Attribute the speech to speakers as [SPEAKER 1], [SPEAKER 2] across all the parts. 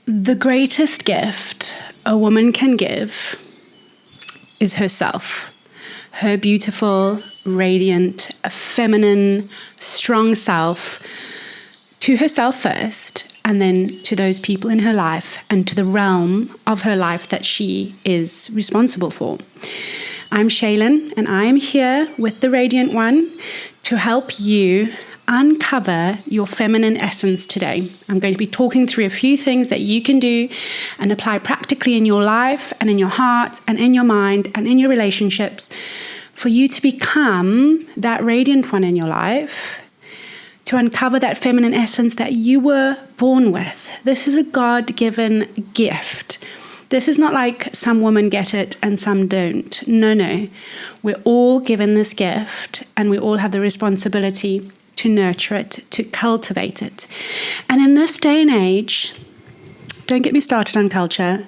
[SPEAKER 1] The greatest gift a woman can give is herself. Her beautiful, radiant, feminine, strong self, to herself first, and then to those people in her life and to the realm of her life that she is responsible for. I'm Shaylin, and I am here with the Radiant One to help you uncover your feminine essence today. I'm going to be talking through a few things that you can do and apply practically in your life and in your heart and in your mind and in your relationships for you to become that radiant one in your life, to uncover that feminine essence that you were born with. This is a God-given gift. This is not like some women get it and some don't. No. We're all given this gift and we all have the responsibility to nurture it, to cultivate it. And in this day and age, don't get me started on culture.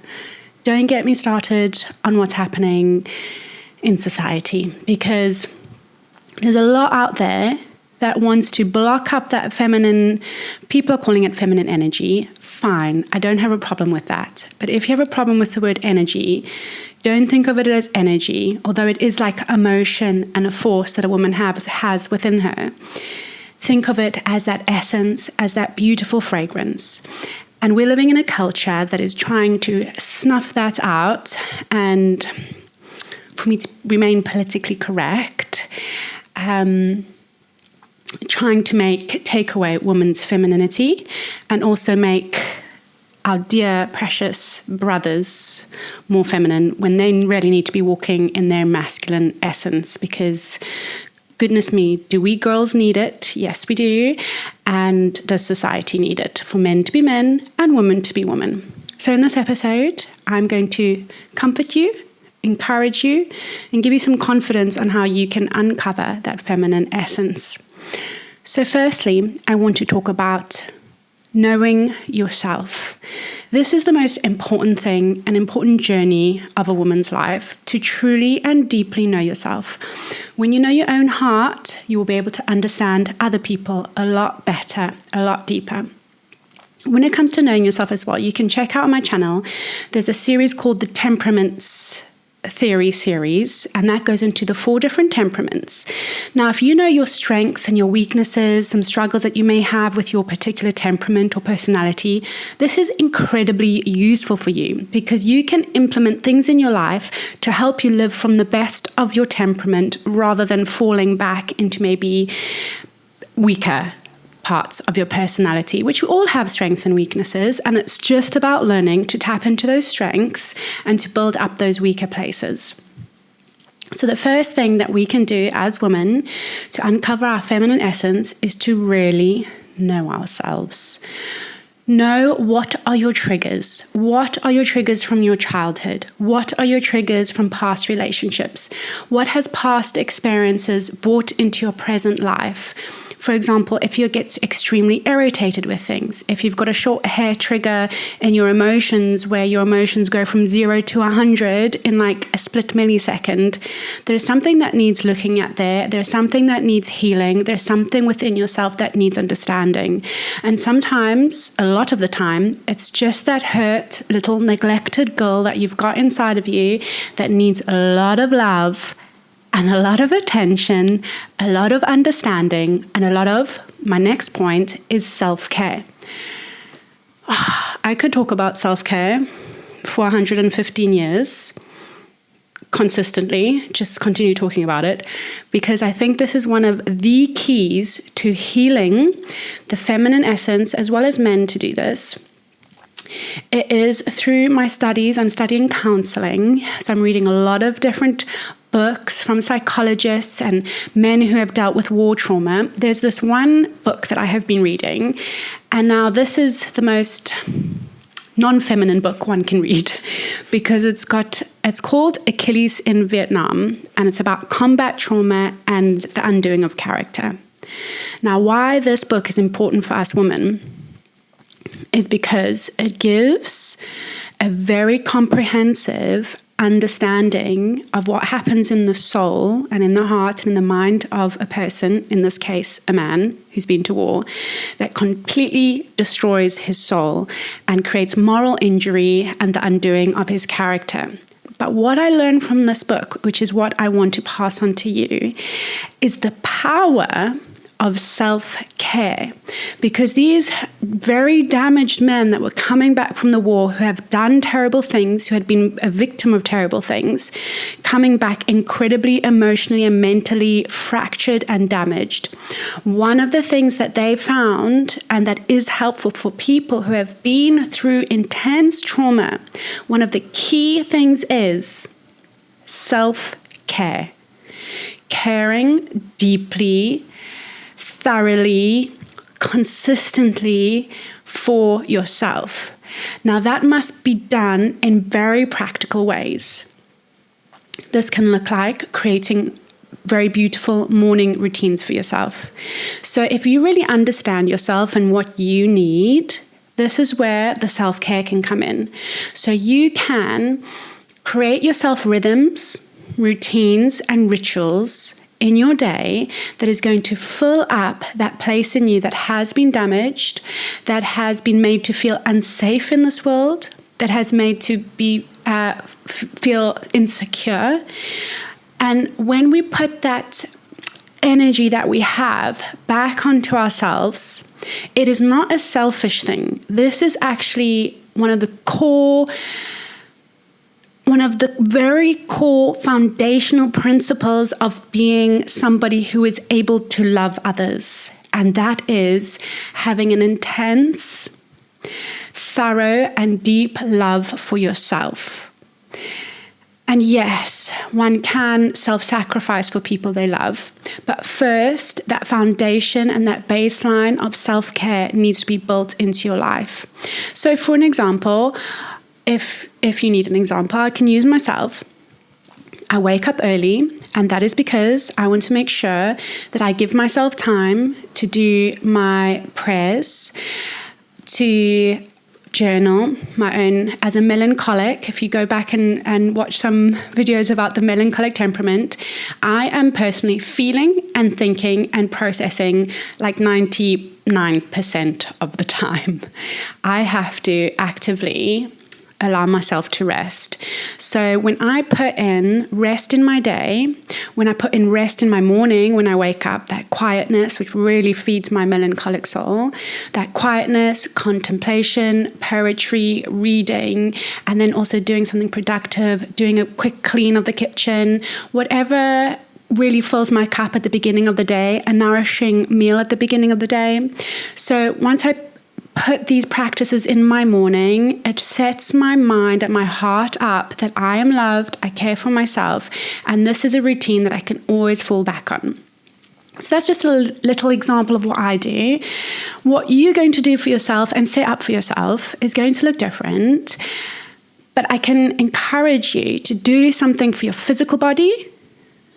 [SPEAKER 1] Don't get me started on what's happening in society, because there's a lot out there that wants to block up that feminine, people are calling it feminine energy. Fine, I don't have a problem with that. But if you have a problem with the word energy, don't think of it as energy, although it is like emotion and a force that a woman has within her. Think of it as that essence, as that beautiful fragrance. And we're living in a culture that is trying to snuff that out and for me to remain politically correct, trying to take away women's femininity and also make our dear, precious brothers more feminine when they really need to be walking in their masculine essence, because goodness me, do we girls need it? Yes, we do. And does society need it for men to be men and women to be women? So in this episode, I'm going to comfort you, encourage you, and give you some confidence on how you can uncover that feminine essence. So firstly, I want to talk about knowing yourself. This is the most important thing, an important journey of a woman's life, to truly and deeply know yourself. When you know your own heart, you will be able to understand other people a lot better, a lot deeper. When it comes to knowing yourself as well, you can check out my channel. There's a series called the Temperaments Theory series, and that goes into the 4 different temperaments. Now, if you know your strengths and your weaknesses, some struggles that you may have with your particular temperament or personality, this is incredibly useful for you, because you can implement things in your life to help you live from the best of your temperament rather than falling back into maybe weaker parts of your personality, which we all have strengths and weaknesses, and it's just about learning to tap into those strengths and to build up those weaker places. So the first thing that we can do as women to uncover our feminine essence is to really know ourselves. Know what are your triggers. What are your triggers from your childhood? What are your triggers from past relationships? What has past experiences brought into your present life? For example, if you get extremely irritated with things, if you've got a short hair trigger in your emotions where your emotions go from 0 to 100 in like a split millisecond, there's something that needs looking at there. There's something that needs healing. There's something within yourself that needs understanding. And sometimes, a lot of the time, it's just that hurt little neglected girl that you've got inside of you that needs a lot of love and a lot of attention, a lot of understanding, and a lot of, my next point is self-care. I could talk about self-care for 115 years consistently, just continue talking about it, because I think this is one of the keys to healing the feminine essence, as well as men to do this. It is through my studies. I'm studying counseling, so I'm reading a lot of different books from psychologists and men who have dealt with war trauma. There's this one book that I have been reading, and now this is the most non-feminine book one can read, because it's called Achilles in Vietnam, and it's about combat trauma and the undoing of character. Now, why this book is important for us women is because it gives a very comprehensive understanding of what happens in the soul and in the heart and in the mind of a person, in this case, a man who's been to war, that completely destroys his soul and creates moral injury and the undoing of his character. But what I learned from this book, which is what I want to pass on to you, is the power of self-care. Because these very damaged men that were coming back from the war, who have done terrible things, who had been a victim of terrible things, coming back incredibly emotionally and mentally fractured and damaged. One of the things that they found, and that is helpful for people who have been through intense trauma, one of the key things is self-care. Caring deeply, thoroughly, consistently for yourself. Now, that must be done in very practical ways. This can look like creating very beautiful morning routines for yourself. So if you really understand yourself and what you need, this is where the self-care can come in. So you can create yourself rhythms, routines, and rituals in your day that is going to fill up that place in you that has been damaged, that has been made to feel unsafe in this world, that has made to be feel insecure. And when we put that energy that we have back onto ourselves, it is not a selfish thing. This is actually one of the very core foundational principles of being somebody who is able to love others. And that is having an intense, thorough, and deep love for yourself. And yes, one can self-sacrifice for people they love. But first, that foundation and that baseline of self-care needs to be built into your life. So for an example, if you need an example, I can use myself. I wake up early, and that is because I want to make sure that I give myself time to do my prayers, to journal my own. As a melancholic, if you go back and watch some videos about the melancholic temperament, I am personally feeling and thinking and processing like 99% of the time. I have to actively allow myself to rest. So when I put in rest in my day, when I put in rest in my morning, when I wake up, that quietness, which really feeds my melancholic soul, that quietness, contemplation, poetry, reading, and then also doing something productive, doing a quick clean of the kitchen, whatever really fills my cup at the beginning of the day, a nourishing meal at the beginning of the day. So once I put these practices in my morning, it sets my mind and my heart up that I am loved, I care for myself, and this is a routine that I can always fall back on. So that's just a little example of what I do. What you're going to do for yourself and set up for yourself is going to look different, but I can encourage you to do something for your physical body.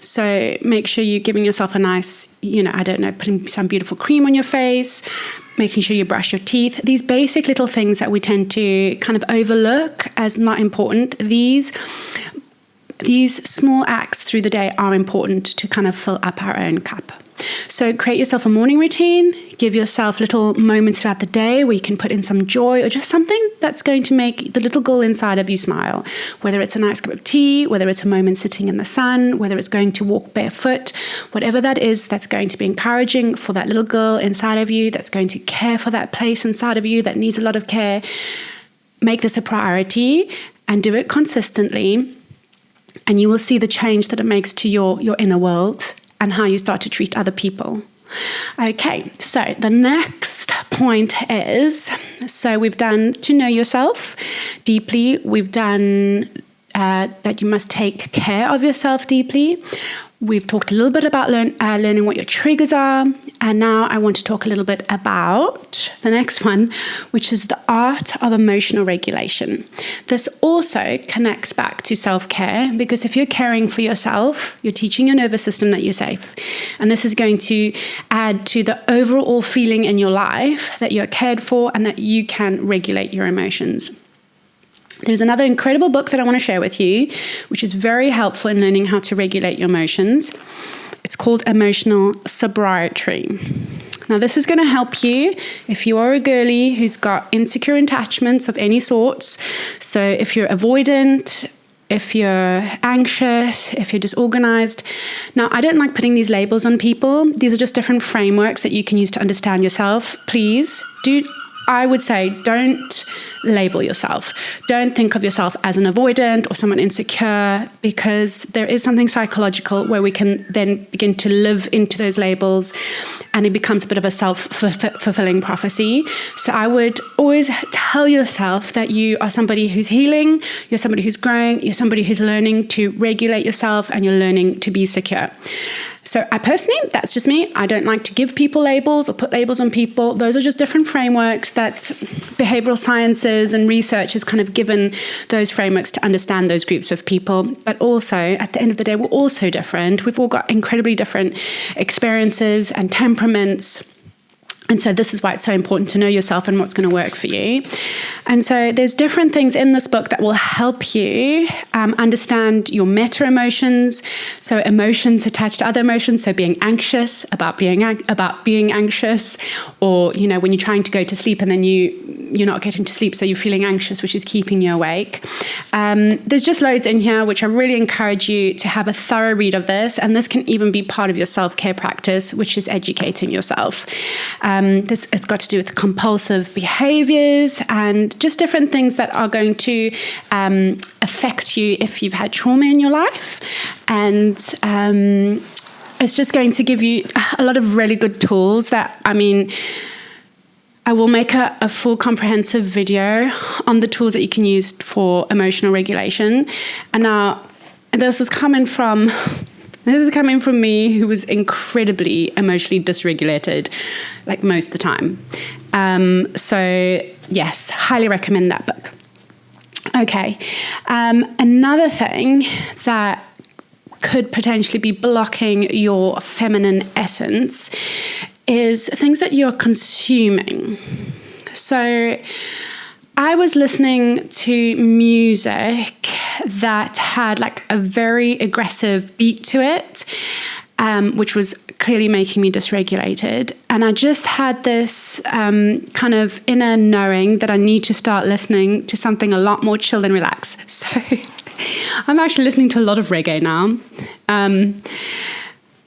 [SPEAKER 1] So make sure you're giving yourself a nice, putting some beautiful cream on your face, making sure you brush your teeth. These basic little things that we tend to kind of overlook as not important. These small acts through the day are important to kind of fill up our own cup. So create yourself a morning routine, give yourself little moments throughout the day where you can put in some joy or just something that's going to make the little girl inside of you smile. Whether it's a nice cup of tea, whether it's a moment sitting in the sun, whether it's going to walk barefoot, whatever that is, that's going to be encouraging for that little girl inside of you, that's going to care for that place inside of you that needs a lot of care. Make this a priority and do it consistently, and you will see the change that it makes to your inner world and how you start to treat other people. Okay, so the next point is, so we've done to know yourself deeply. We've done that you must take care of yourself deeply. We've talked a little bit about learning what your triggers are. And now I want to talk a little bit about the next one, which is the art of emotional regulation. This also connects back to self-care, because if you're caring for yourself, you're teaching your nervous system that you're safe. And this is going to add to the overall feeling in your life that you're cared for and that you can regulate your emotions. There's another incredible book that I want to share with you, which is very helpful in learning how to regulate your emotions. It's called Emotional Sobriety. Now, this is going to help you if you are a girly who's got insecure attachments of any sorts. So if you're avoidant, if you're anxious, if you're disorganized. Now, I don't like putting these labels on people. These are just different frameworks that you can use to understand yourself. Please I would say, don't label yourself. Don't think of yourself as an avoidant or someone insecure, because there is something psychological where we can then begin to live into those labels, and it becomes a bit of a self-fulfilling prophecy. So I would always tell yourself that you are somebody who's healing, you're somebody who's growing, you're somebody who's learning to regulate yourself, and you're learning to be secure. So I personally, that's just me. I don't like to give people labels or put labels on people. Those are just different frameworks that behavioral sciences and research has kind of given those frameworks to understand those groups of people. But also, at the end of the day, we're all so different. We've all got incredibly different experiences and temperaments. And so this is why it's so important to know yourself and what's going to work for you. And so there's different things in this book that will help you understand your meta emotions. So emotions attached to other emotions. So being anxious about being anxious, or, you know, when you're trying to go to sleep and then you're not getting to sleep, so you're feeling anxious, which is keeping you awake. There's just loads in here, which I really encourage you to have a thorough read of this. And this can even be part of your self-care practice, which is educating yourself. It's got to do with compulsive behaviors and just different things that are going to affect you if you've had trauma in your life. And it's just going to give you a lot of really good tools that, I will make a full comprehensive video on the tools that you can use for emotional regulation. And now this is coming from me, who was incredibly emotionally dysregulated, like most of the time. So yes, highly recommend that book. Okay. Another thing that could potentially be blocking your feminine essence is things that you're consuming. So I was listening to music that had like a very aggressive beat to it, which was clearly making me dysregulated. And I just had this kind of inner knowing that I need to start listening to something a lot more chill and relaxed. So I'm actually listening to a lot of reggae now.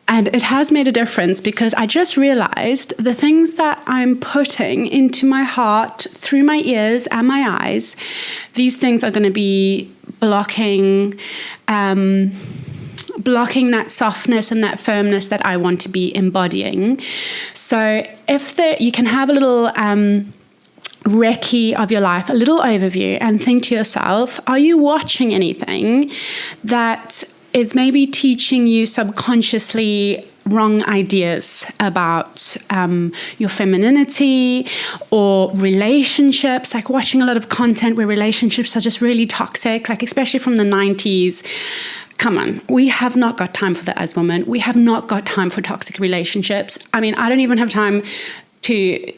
[SPEAKER 1] And it has made a difference, because I just realized the things that I'm putting into my heart through my ears and my eyes, these things are going to be blocking that softness and that firmness that I want to be embodying. So you can have a little recce of your life, a little overview, and think to yourself, are you watching anything that is maybe teaching you subconsciously wrong ideas about your femininity or relationships, like watching a lot of content where relationships are just really toxic, like especially from the 90s. Come on, we have not got time for that as women. We have not got time for toxic relationships. I don't even have time to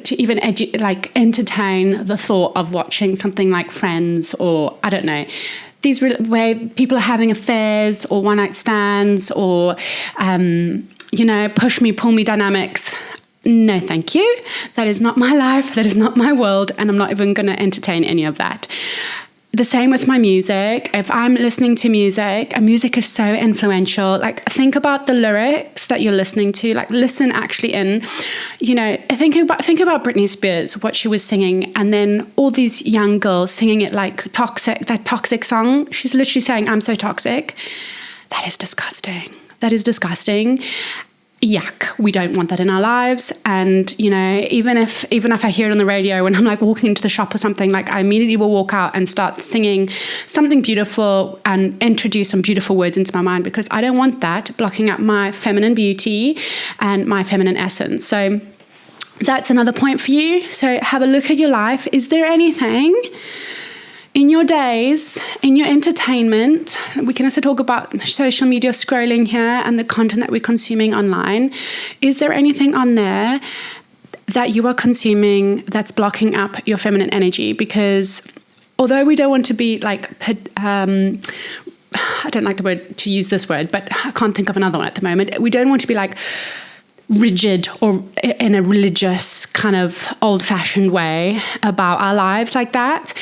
[SPEAKER 1] even entertain the thought of watching something like Friends, or I don't know, these where people are having affairs or one-night stands or, push me, pull me dynamics. No, thank you. That is not my life. That is not my world. And I'm not even going to entertain any of that. The same with my music. If I'm listening to music, music is so influential. Like, think about the lyrics that you're listening to. Like, listen actually in. Think about Britney Spears, what she was singing, and then all these young girls singing it like toxic. That toxic song. She's literally saying, "I'm so toxic." That is disgusting. That is disgusting. Yuck, we don't want that in our lives. And, even if I hear it on the radio when I'm like walking into the shop or something, like I immediately will walk out and start singing something beautiful and introduce some beautiful words into my mind, because I don't want that blocking up my feminine beauty and my feminine essence. So that's another point for you. So have a look at your life. Is there anything in your days, in your entertainment? We can also talk about social media scrolling here and the content that we're consuming online. Is there anything on there that you are consuming that's blocking up your feminine energy? Because although we don't want to be like, I don't like the word to use this word, but I can't think of another one at the moment. We don't want to be like rigid or in a religious kind of old-fashioned way about our lives like that,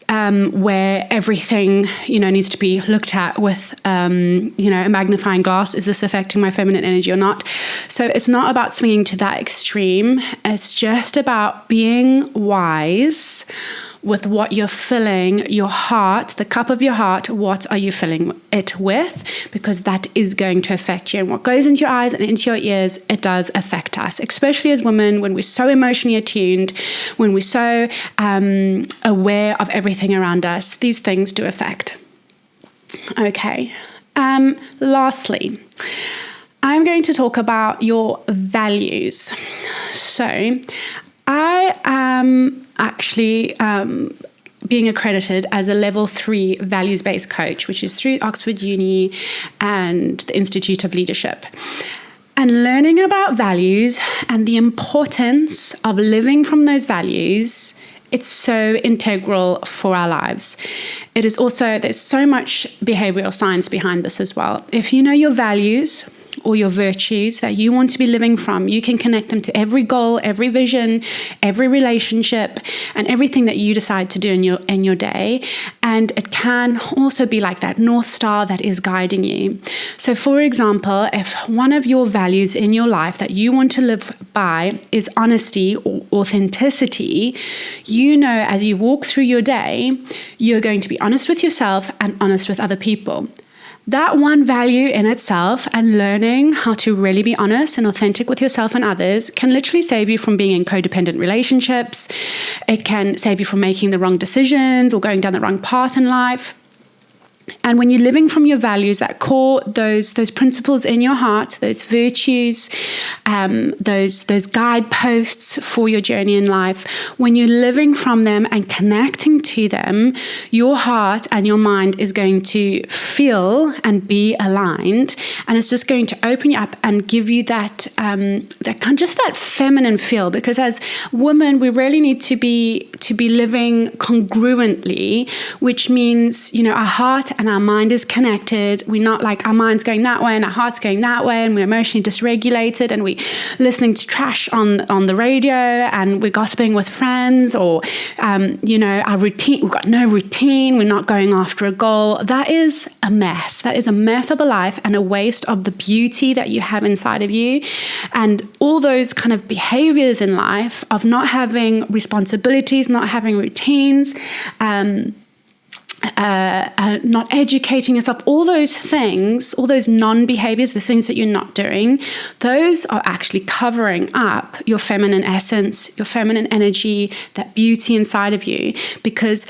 [SPEAKER 1] where everything, needs to be looked at with, a magnifying glass. Is this affecting my feminine energy or not? So it's not about swinging to that extreme. It's just about being wise with what you're filling your heart, the cup of your heart. What are you filling it with? Because that is going to affect you. And what goes into your eyes and into your ears, it does affect us, especially as women, when we're so emotionally attuned, when we're so aware of everything around us. These things do affect. Okay. Lastly, I'm going to talk about your values. So I am actually being accredited as a level 3 values-based coach, which is through Oxford Uni and the Institute of Leadership. And learning about values and the importance of living from those values, it's so integral for our lives. It is also, there's so much behavioral science behind this as well. If you know your values or your virtues that you want to be living from, you can connect them to every goal, every vision, every relationship, and everything that you decide to do in your day. And it can also be like that North Star that is guiding you. So for example, if one of your values in your life that you want to live by is honesty or authenticity, as you walk through your day, you're going to be honest with yourself and honest with other people. That one value in itself, and learning how to really be honest and authentic with yourself and others, can literally save you from being in codependent relationships. It can save you from making the wrong decisions or going down the wrong path in life. And when you're living from your values, that core, those principles in your heart, those virtues, those guideposts for your journey in life, when you're living from them and connecting to them, your heart and your mind is going to feel and be aligned, and it's just going to open you up and give you that that feminine feel. Because as women, we really need to be living congruently, which means our heart and our mind is connected. We're not like our mind's going that way and our heart's going that way, and we're emotionally dysregulated, and we're listening to trash on the radio, and we're gossiping with friends, or our routine, we've got no routine, we're not going after a goal. That is a mess. That is a mess of a life and a waste of the beauty that you have inside of you. And all those kind of behaviors in life of not having responsibilities, not having routines, not educating yourself, all those things, all those non-behaviors, the things that you're not doing, those are actually covering up your feminine essence, your feminine energy, that beauty inside of you. Because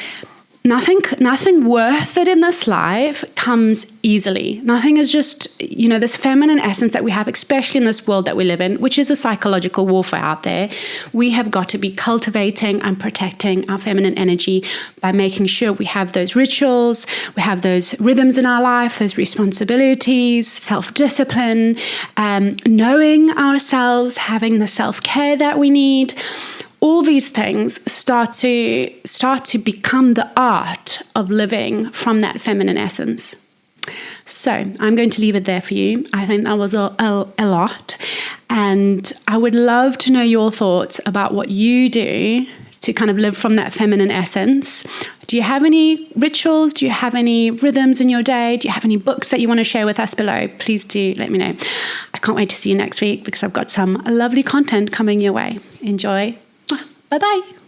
[SPEAKER 1] nothing worth it in this life comes easily. Nothing is just, this feminine essence that we have, especially in this world that we live in, which is a psychological warfare out there. We have got to be cultivating and protecting our feminine energy by making sure we have those rituals, we have those rhythms in our life, those responsibilities, self-discipline, knowing ourselves, having the self-care that we need. All these things start to become the art of living from that feminine essence. So I'm going to leave it there for you. I think that was a lot. And I would love to know your thoughts about what you do to kind of live from that feminine essence. Do you have any rituals? Do you have any rhythms in your day? Do you have any books that you want to share with us below? Please do let me know. I can't wait to see you next week, because I've got some lovely content coming your way. Enjoy. Bye-bye.